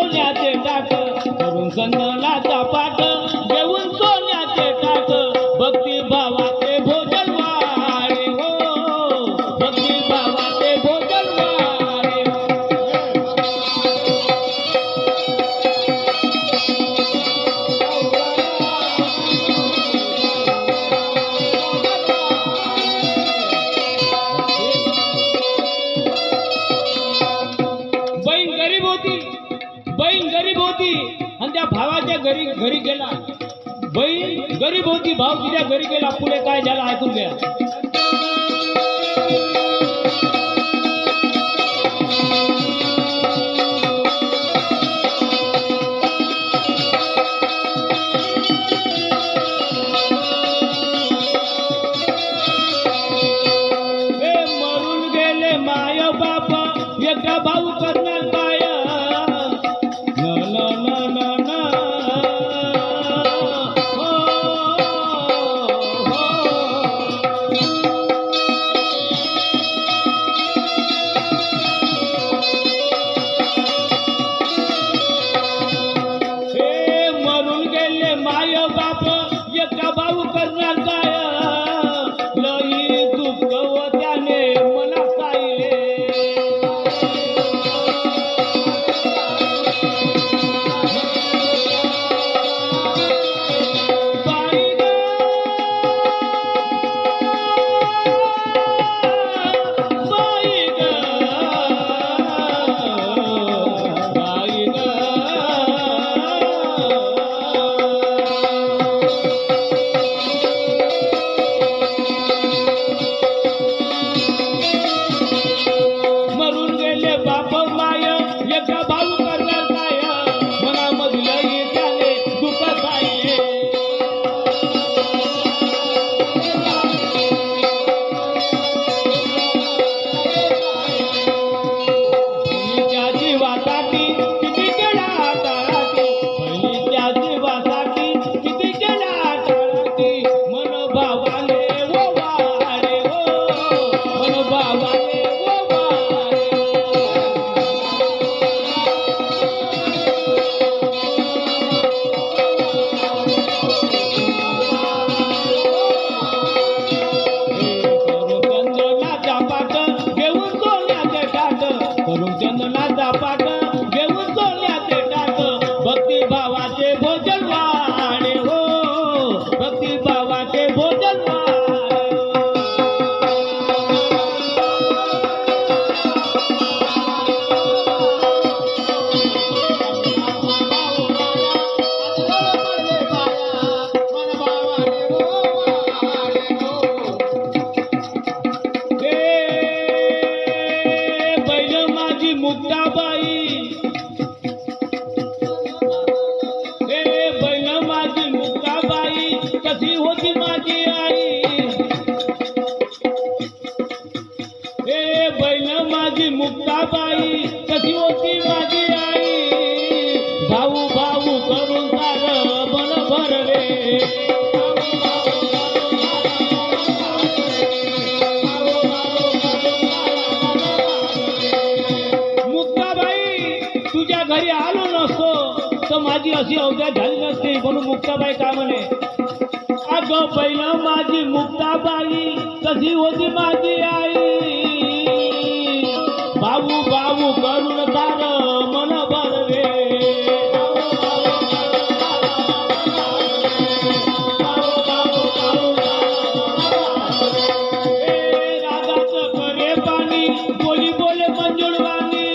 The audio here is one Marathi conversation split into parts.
सोन्याचे टाक करून चंदनाचा पाठ घेऊन सोन्याचे टाक भक्ती भावाचे भोजन वाढे हो भक्ती भावाचे भोजन वाढे बहीण गरीब होती आणि त्या भावाच्या घरी गेला बहीण गरीब होती भाव तिच्या घरी गेला पुढे काय झालं ऐकून घ्या मरून गेले माय बापा एका भाऊ करणार काय मुक्ताबाई कशी होती माझी आई भाऊ भाऊ करून सार मन भरले मुक्ताबाई तुझ्या घरी आलो नसतो तर माझी अशी अवघ्या झाली नसती म्हणून मुक्ताबाई का म्हणे अगं पहिलं माझी मुक्ताबाई कशी होती माझी आई बाबू बाबू करून तार मन भरले रागाचं करे पाणी बोली बोले मंजुळवाणी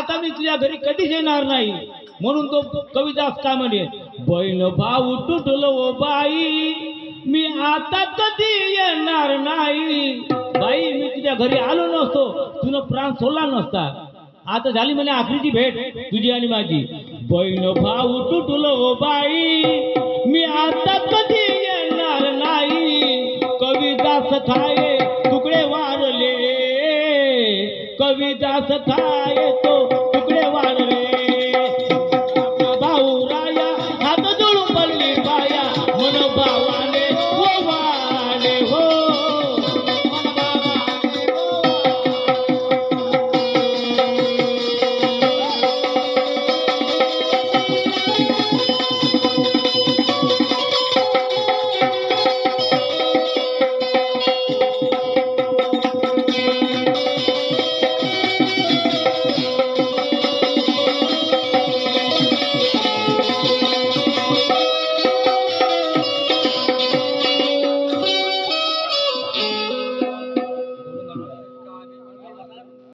आता मी तुझ्या घरी कधीच येणार नाही. म्हणून तो कविदास का म्हणे, बहीण भाऊ तुटलो ओ बाई, मी आता कधी येणार नाही. बाई मी तुझ्या घरी आलो नसतो, तुझं प्राण सोडला नसता. आता झाली म्हणे आखरीची भेट तुझी आणि माझी. बहीण भाऊ तुटलो ओ बाई, मी आता कधी येणार नाही. कविदास खाये तुकडे वाढले, कविदास खाये तो